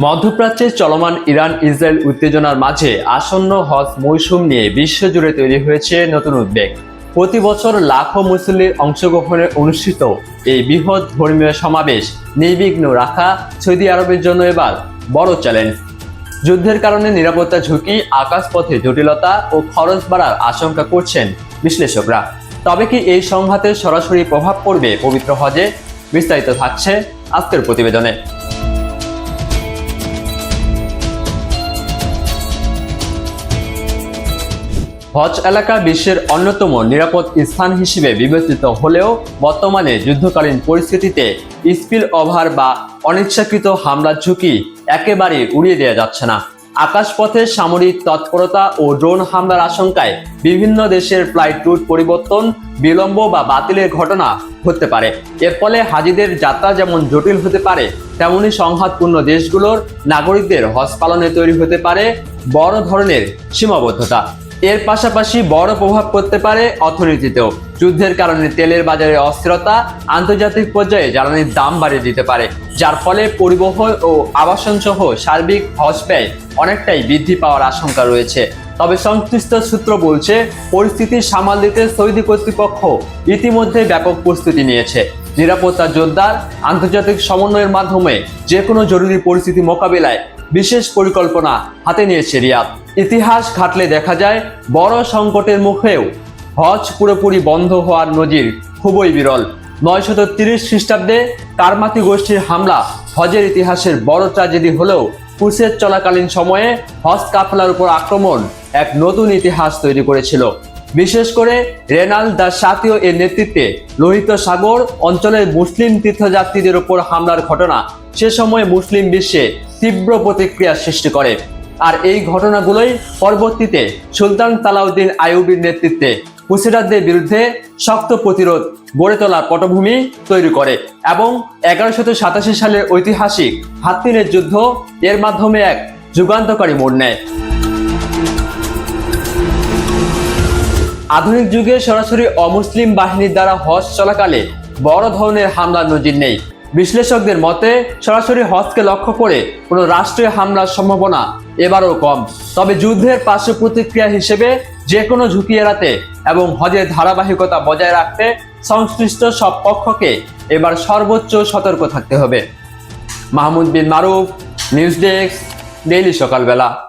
মধ্যপ্রাচ্যে চলমান Iran Israel উত্তেজনার মাঝে আসন্ন হজ মৌসুম নিয়ে বিশ্বজুড়ে তৈরি হয়েছে নতুন উদ্বেগ। প্রতি বছর লাখো মুসল্লির অংশগ্রহণে অনুষ্ঠিত এই বৃহৎ ধর্মীয় সমাবেশ নির্বিঘ্ন রাখা সৌদি আরবের জন্য এবার বড় চ্যালেঞ্জ। যুদ্ধের কারণে নিরাপত্তা ঝুঁকি, আকাশপথে জটিলতা ও খরচ বাড়ার আশঙ্কা করছেন বিশ্লেষকরা। তবে কি এই সংঘাতের সরাসরি প্রভাব পড়বে পবিত্র হজে? বিস্তারিত থাকছে আজকের প্রতিবেদনে। হজ এলাকা বিশ্বের অন্যতম নিরাপদ স্থান হিসেবে বিবেচিত হলেও বর্তমানে যুদ্ধকালীন পরিস্থিতিতে স্পিল ওভার বা অনিচ্ছাকৃত হামলার ঝুঁকি একেবারে উড়িয়ে দেওয়া যাচ্ছে না। আকাশপথে সামরিক তৎপরতা ও ড্রোন হামলার আশঙ্কায় বিভিন্ন দেশের ফ্লাইট রুট পরিবর্তন, বিলম্ব বা বাতিলের ঘটনা হতে পারে। এর ফলে হাজিদের যাত্রা যেমন জটিল হতে পারে, তেমনি সংঘাতপূর্ণ দেশগুলোর নাগরিকদের হজ পালনে তৈরি হতে পারে বড় ধরনের সীমাবদ্ধতা। এর পাশাপাশি বড় প্রভাব পড়তে পারে অর্থনীতিতেও। যুদ্ধের কারণে তেলের বাজারে অস্থিরতা আন্তর্জাতিক পর্যায়ে জ্বালানির দাম বাড়িয়ে দিতে পারে, যার ফলে পরিবহন ও আবাসন সহ সার্বিক হজ ব্যয় অনেকটাই বৃদ্ধি পাওয়ার আশঙ্কা রয়েছে। তবে সংশ্লিষ্ট সূত্র বলছে, পরিস্থিতি সামাল দিতে সৌদি কর্তৃপক্ষ ইতিমধ্যে ব্যাপক প্রস্তুতি নিয়েছে। নিরাপত্তা জোরদার, আন্তর্জাতিক সমন্বয়ের মাধ্যমে যে কোনো জরুরি পরিস্থিতি মোকাবিলায় বিশেষ পরিকল্পনা হাতে নিয়েছে রিয়াদ। ইতিহাস ঘাটলে দেখা যায়, বড় সংকটের মুখেও হজ পুরোপুরি বন্ধ হওয়ার নজির খুবই বিরল। 930 খ্রিস্টাব্দে কারমাতি গোষ্ঠীর হামলা হজের ইতিহাসের বড় ট্র্যাজেডি হলেও ক্রুসেড চলাকালীন সময়ে হজ কাফেলার উপর আক্রমণ এক নতুন ইতিহাস তৈরি করেছিল। বিশেষ করে রেনাল দা সাতিও এর নেতৃত্বে লোহিত সাগর অঞ্চলের মুসলিম তীর্থযাত্রীদের উপর হামলার ঘটনা সে সময় মুসলিম বিশ্বে তীব্র প্রতিক্রিয়া সৃষ্টি করে। আর এই ঘটনাগুলোই পরবর্তীতে সুলতান সালাউদ্দিন আইয়ুবীর নেতৃত্বে ক্রুসেডারদের বিরুদ্ধে শক্ত প্রতিরোধ গড়ে তোলার পটভূমি তৈরি করে এবং 1187 সালের ঐতিহাসিক হাত্তিনের যুদ্ধ এর মাধ্যমে এক যুগান্তকারী মোড় নেয়। আধুনিক যুগে সরাসরি অমুসলিম বাহিনীর দ্বারা হজ চলাকালে বড় ধরনের হামলার নজির নেই। বিশ্লেষকদের মতে, সরাসরি হজকে লক্ষ্য করে কোনো রাষ্ট্রীয় হামলার সম্ভাবনা এবারও কম। তবে যুদ্ধের পার্শ্ব প্রতিক্রিয়া হিসেবে যে কোনো ঝুঁকি এড়াতে এবং হজের ধারাবাহিকতা বজায় রাখতে সংশ্লিষ্ট সব পক্ষকে এবার সর্বোচ্চ সতর্ক থাকতে হবে। মাহমুদ বিন মারুফ, নিউজ ডেস্ক, ডেইলি সকালবেলা।